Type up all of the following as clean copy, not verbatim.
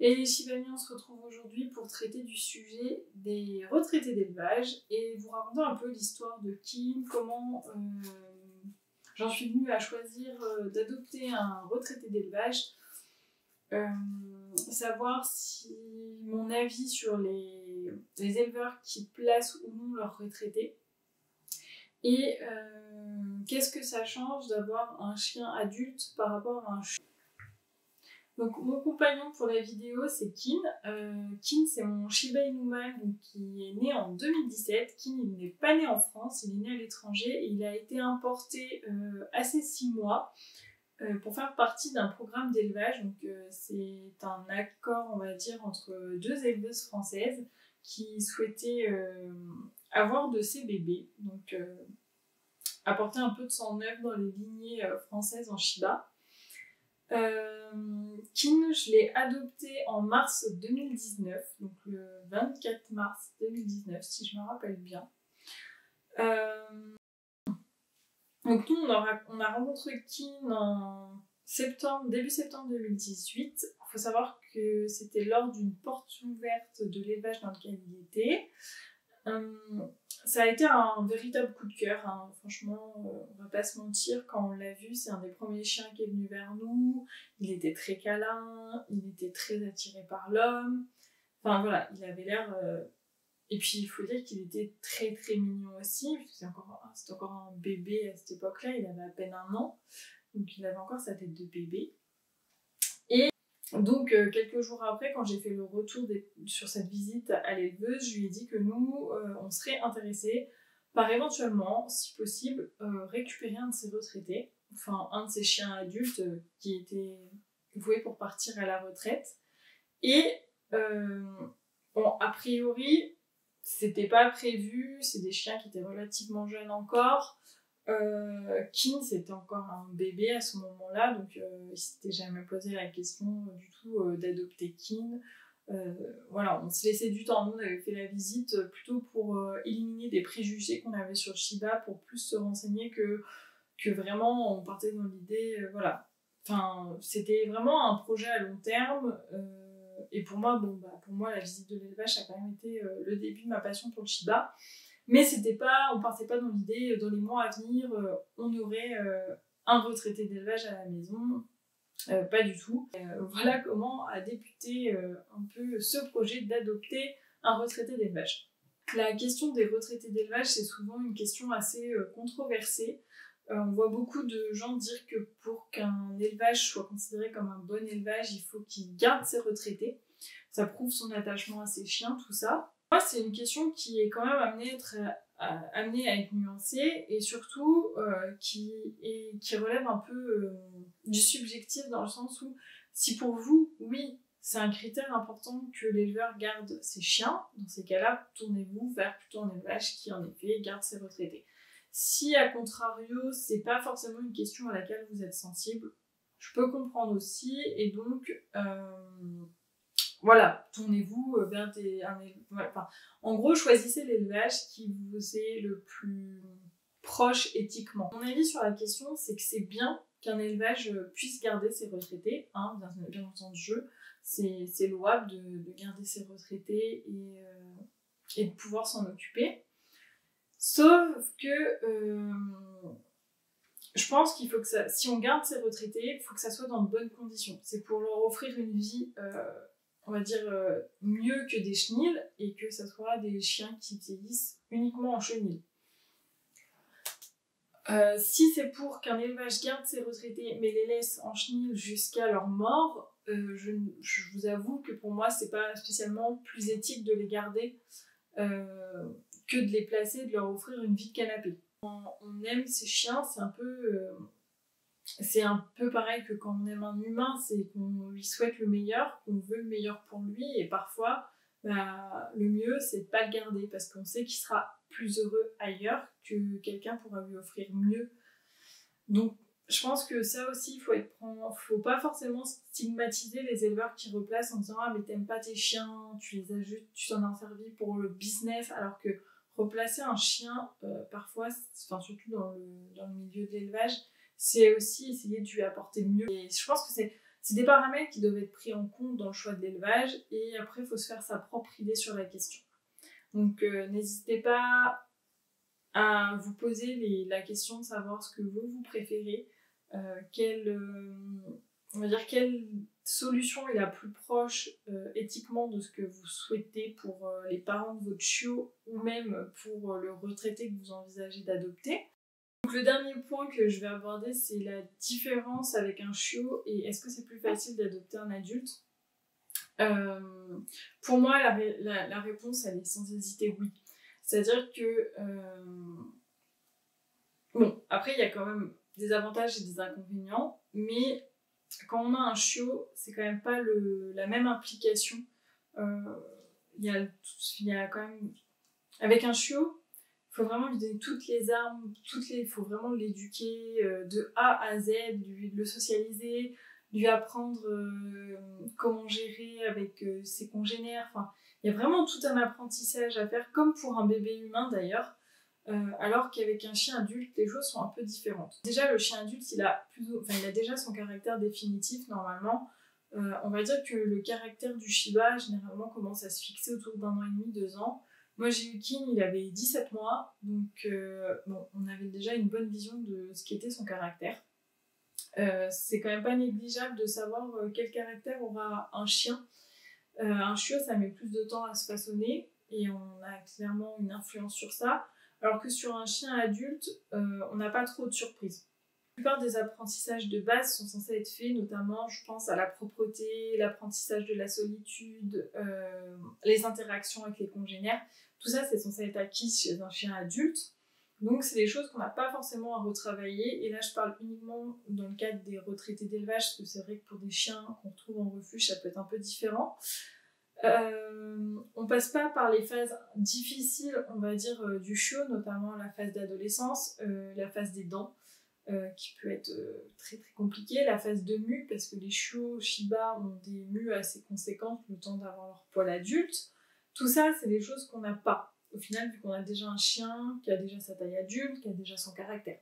Et les Shibami, on se retrouve aujourd'hui pour traiter du sujet des retraités d'élevage et vous raconter un peu l'histoire de Kin, comment j'en suis venue à choisir d'adopter un retraité d'élevage, savoir si mon avis sur les éleveurs qui placent ou non leurs retraités et qu'est-ce que ça change d'avoir un chien adulte par rapport à un chien. Donc mon compagnon pour la vidéo c'est Kin. Kin c'est mon Shiba Inu mâle qui est né en 2017. Kin il n'est pas né en France, il est né à l'étranger et il a été importé à ses 6 mois pour faire partie d'un programme d'élevage. Donc c'est un accord on va dire entre deux éleveuses françaises qui souhaitaient avoir de ces bébés. Donc apporter un peu de sang neuf dans les lignées françaises en Shiba. Kin, je l'ai adopté en mars 2019, donc le 24 mars 2019, si je me rappelle bien. Donc nous, on a rencontré Kin en début septembre 2018. Il faut savoir que c'était lors d'une porte ouverte de l'élevage dans lequel il était. Ça a été un véritable coup de cœur, hein. Franchement, on va pas se mentir, quand on l'a vu, c'est un des premiers chiens qui est venu vers nous. Il était très câlin, il était très attiré par l'homme. Enfin voilà, il avait l'air... Et puis il faut dire qu'il était très très mignon aussi, parce que c'était encore un bébé à cette époque-là, il avait à peine 1 an, donc il avait encore sa tête de bébé. Et donc quelques jours après, quand j'ai fait le retour sur cette visite à l'éleveuse, je lui ai dit que nous, on serait intéressés par éventuellement, si possible, récupérer un de ses retraités, enfin un de ses chiens adultes qui était voué pour partir à la retraite. Et bon, a priori, c'était pas prévu, c'est des chiens qui étaient relativement jeunes encore. Kin c'était encore un bébé à ce moment-là, donc il s'était jamais posé la question du tout d'adopter Kin. Voilà, on se laissait du temps, nous on avait fait la visite plutôt pour éliminer des préjugés qu'on avait sur Shiba, pour plus se renseigner que vraiment on partait dans l'idée, voilà. Enfin, c'était vraiment un projet à long terme, et pour moi, pour moi la visite de l'élevage ça a quand même été le début de ma passion pour le Shiba. Mais on partait pas dans l'idée, dans les mois à venir, on aurait un retraité d'élevage à la maison. Pas du tout. Voilà comment a débuté un peu ce projet d'adopter un retraité d'élevage. La question des retraités d'élevage, c'est souvent une question assez controversée. On voit beaucoup de gens dire que pour qu'un élevage soit considéré comme un bon élevage, il faut qu'il garde ses retraités. Ça prouve son attachement à ses chiens, tout ça. Moi, c'est une question qui est quand même amenée à être nuancée et surtout qui relève un peu du subjectif, dans le sens où si pour vous, oui, c'est un critère important que l'éleveur garde ses chiens, dans ces cas-là, tournez-vous vers plutôt un élevage qui en effet garde ses retraités. Si à contrario, c'est pas forcément une question à laquelle vous êtes sensible, je peux comprendre aussi, et donc voilà, tournez-vous vers en gros, choisissez l'élevage qui vous est le plus proche éthiquement. Mon avis sur la question, c'est que c'est bien qu'un élevage puisse garder ses retraités, hein, bien entendu, c'est louable de garder ses retraités et de pouvoir s'en occuper. Sauf que je pense qu'il faut que si on garde ses retraités, il faut que ça soit dans de bonnes conditions. C'est pour leur offrir une vie... on va dire mieux que des chenils, et que ça soit des chiens qui vieillissent uniquement en chenil. Si c'est pour qu'un élevage garde ses retraités mais les laisse en chenil jusqu'à leur mort, je vous avoue que pour moi c'est pas spécialement plus éthique de les garder que de les placer et de leur offrir une vie de canapé. On aime ces chiens, c'est un peu pareil que quand on aime un humain, c'est qu'on lui souhaite le meilleur, qu'on veut le meilleur pour lui, et parfois le mieux c'est de pas le garder parce qu'on sait qu'il sera plus heureux ailleurs, que quelqu'un pourra lui offrir mieux. Donc je pense que ça aussi, faut pas forcément stigmatiser les éleveurs qui replacent en disant « Ah mais t'aimes pas tes chiens, tu les as juste, tu t'en as servi pour le business », alors que replacer un chien, parfois, surtout dans le milieu de l'élevage, c'est aussi essayer de lui apporter mieux. Et je pense que C'est des paramètres qui doivent être pris en compte dans le choix de l'élevage et après il faut se faire sa propre idée sur la question. Donc n'hésitez pas à vous poser la question de savoir ce que vous préférez, on va dire quelle solution est la plus proche éthiquement de ce que vous souhaitez pour les parents de votre chiot ou même pour le retraité que vous envisagez d'adopter. Donc le dernier point que je vais aborder, c'est la différence avec un chiot et est-ce que c'est plus facile d'adopter un adulte. Pour moi, la réponse, elle est sans hésiter oui. C'est-à-dire que bon, après, il y a quand même des avantages et des inconvénients, mais quand on a un chiot, c'est quand même pas la même implication. Il y a quand même... Avec un chiot, il faut vraiment lui donner toutes les armes, il faut vraiment l'éduquer de A à Z, le socialiser, lui apprendre comment gérer avec ses congénères. Enfin, il y a vraiment tout un apprentissage à faire, comme pour un bébé humain d'ailleurs. Alors qu'avec un chien adulte, les choses sont un peu différentes. Déjà, le chien adulte, il a déjà son caractère définitif normalement. On va dire que le caractère du Shiba, généralement, commence à se fixer autour d'1 an et demi, 2 ans. Moi, j'ai eu King, il avait 17 mois, donc on avait déjà une bonne vision de ce qu'était son caractère. C'est quand même pas négligeable de savoir quel caractère aura un chien. Un chiot, ça met plus de temps à se façonner, et on a clairement une influence sur ça. Alors que sur un chien adulte, on n'a pas trop de surprises. La plupart des apprentissages de base sont censés être faits, notamment, je pense, à la propreté, l'apprentissage de la solitude, les interactions avec les congénères. Tout ça, c'est censé être acquis chez un chien adulte. Donc, c'est des choses qu'on n'a pas forcément à retravailler. Et là, je parle uniquement dans le cadre des retraités d'élevage, parce que c'est vrai que pour des chiens qu'on retrouve en refuge, ça peut être un peu différent. On passe pas par les phases difficiles, on va dire, du chiot, notamment la phase d'adolescence, la phase des dents, qui peut être très très compliquée, la phase de mue, parce que les chiots Shiba ont des mues assez conséquentes le temps d'avoir leur poil adulte. Tout ça, c'est des choses qu'on n'a pas. Au final, vu qu'on a déjà un chien qui a déjà sa taille adulte, qui a déjà son caractère.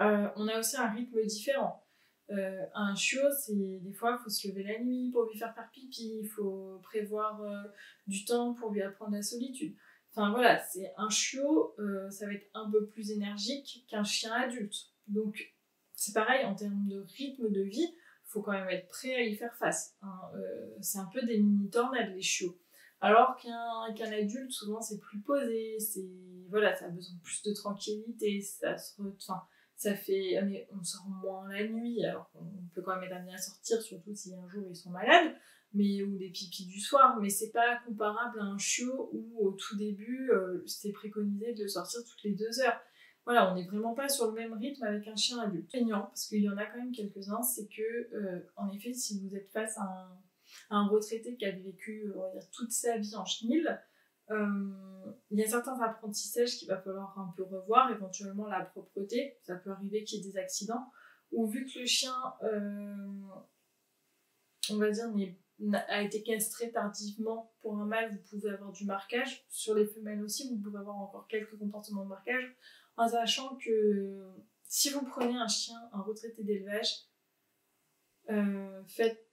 On a aussi un rythme différent. Un chiot, des fois, il faut se lever la nuit pour lui faire pipi, il faut prévoir du temps pour lui apprendre la solitude. Enfin voilà, c'est un chiot, ça va être un peu plus énergique qu'un chien adulte. Donc c'est pareil, en termes de rythme de vie, il faut quand même être prêt à y faire face. Hein. C'est un peu des mini-tornades, les chiots. Alors qu'un adulte, souvent, c'est plus posé, voilà, ça a besoin de plus de tranquillité, on sort moins la nuit, alors qu'on peut quand même être amené à sortir, surtout si un jour ils sont malades, ou des pipis du soir, mais c'est pas comparable à un chiot où au tout début, c'était préconisé de le sortir toutes les 2 heures. Voilà, on n'est vraiment pas sur le même rythme avec un chien adulte. Parce qu'il y en a quand même quelques-uns, c'est que, en effet, si vous êtes face à un retraité qui a vécu, on va dire, toute sa vie en chenil, il y a certains apprentissages qu'il va falloir un peu revoir, éventuellement la propreté, ça peut arriver qu'il y ait des accidents, ou vu que le chien, on va dire, a été castré tardivement pour un mâle, vous pouvez avoir du marquage. Sur les femelles aussi, vous pouvez avoir encore quelques comportements de marquage, en sachant que si vous prenez un chien, un retraité d'élevage, faites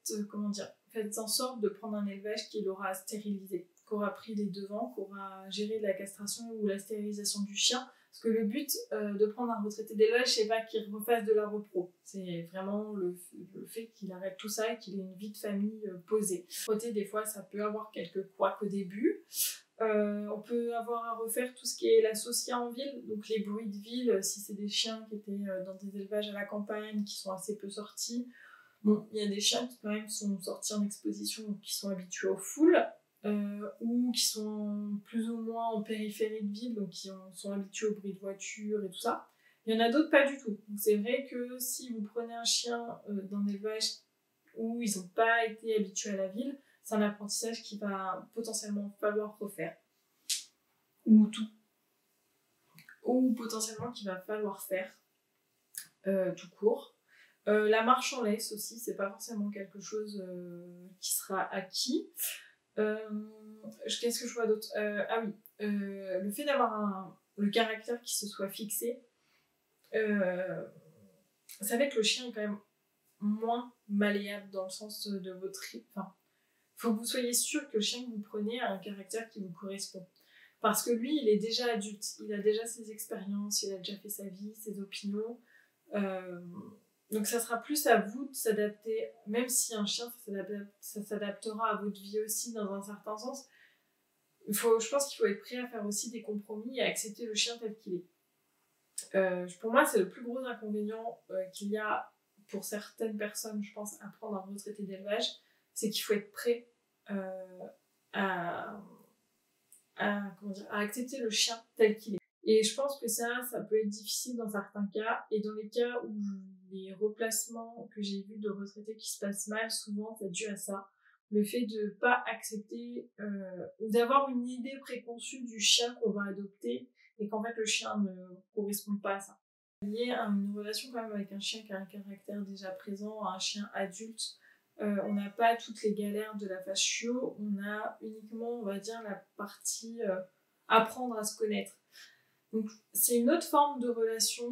en sorte de prendre un élevage qui l'aura stérilisé, qui aura pris les devants, qui aura géré la castration ou la stérilisation du chien. Parce que le but de prendre un retraité d'élevage, c'est pas qu'il refasse de la repro. C'est vraiment le fait qu'il arrête tout ça et qu'il ait une vie de famille posée. Côté, des fois, ça peut avoir quelques couacs au début. On peut avoir à refaire tout ce qui est la socia en ville, donc les bruits de ville, si c'est des chiens qui étaient dans des élevages à la campagne, qui sont assez peu sortis. Bon, il y a des chiens qui quand même sont sortis en exposition ou qui sont habitués aux foules, ou qui sont plus ou moins en périphérie de ville, donc qui sont habitués au bruit de voiture et tout ça. Il y en a d'autres pas du tout. Donc c'est vrai que si vous prenez un chien d'un élevage où ils n'ont pas été habitués à la ville, c'est un apprentissage qu'il va potentiellement falloir refaire. Ou tout. Ou potentiellement qu'il va falloir faire tout court. La marche en laisse aussi, c'est pas forcément quelque chose qui sera acquis. Qu'est-ce que je vois d'autre? Le fait d'avoir le caractère qui se soit fixé, ça fait que le chien est quand même moins malléable dans le sens de votre... Enfin, faut que vous soyez sûr que le chien que vous prenez a un caractère qui vous correspond. Parce que lui, il est déjà adulte, il a déjà ses expériences, il a déjà fait sa vie, ses opinions. Donc ça sera plus à vous de s'adapter, même si un chien, ça s'adaptera à votre vie aussi dans un certain sens. Je pense qu'il faut être prêt à faire aussi des compromis et à accepter le chien tel qu'il est. Pour moi, c'est le plus gros inconvénient qu'il y a pour certaines personnes, je pense, à prendre un retraité d'élevage, c'est qu'il faut être prêt à accepter le chien tel qu'il est. Et je pense que ça peut être difficile dans certains cas, et dans les cas où les replacements que j'ai vus de retraités qui se passent mal, souvent c'est dû à ça. Le fait de pas accepter ou d'avoir une idée préconçue du chien qu'on va adopter et qu'en fait le chien ne correspond pas à ça. Lié à une relation quand même avec un chien qui a un caractère déjà présent, un chien adulte, on n'a pas toutes les galères de la phase chiot, on a uniquement, on va dire, la partie apprendre à se connaître. Donc c'est une autre forme de relation.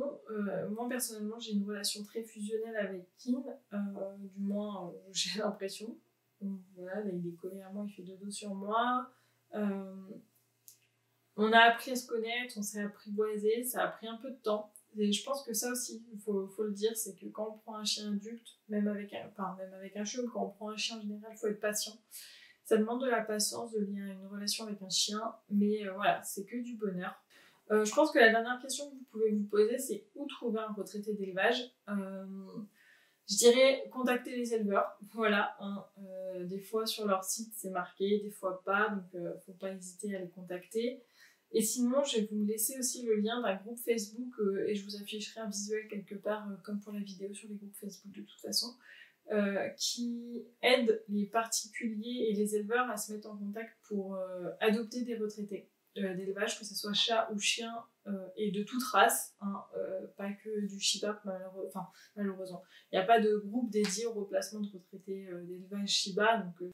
Moi personnellement j'ai une relation très fusionnelle avec Keane, du moins j'ai l'impression. Donc, voilà, là il est collé à moi, il fait dodo sur moi. On a appris à se connaître, on s'est apprivoisé, ça a pris un peu de temps. Et je pense que ça aussi, il faut le dire, c'est que quand on prend un chien adulte, même avec un chiot, quand on prend un chien en général, il faut être patient. Ça demande de la patience de lier une relation avec un chien, mais voilà, c'est que du bonheur. Je pense que la dernière question que vous pouvez vous poser, c'est où trouver un retraité d'élevage. Je dirais contacter les éleveurs. Voilà, des fois sur leur site c'est marqué, des fois pas, donc faut pas hésiter à les contacter. Et sinon, je vais vous laisser aussi le lien d'un groupe Facebook et je vous afficherai un visuel quelque part, comme pour la vidéo sur les groupes Facebook de toute façon, qui aide les particuliers et les éleveurs à se mettre en contact pour adopter des retraités d'élevage, que ce soit chat ou chien, et de toute race, hein, pas que du Shiba, malheureusement. Il n'y a pas de groupe dédié au replacement de retraités d'élevage Shiba, donc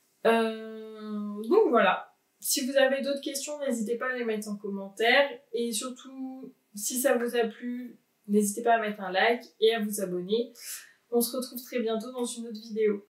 voilà. Si vous avez d'autres questions, n'hésitez pas à les mettre en commentaire. Et surtout, si ça vous a plu, n'hésitez pas à mettre un like et à vous abonner. On se retrouve très bientôt dans une autre vidéo.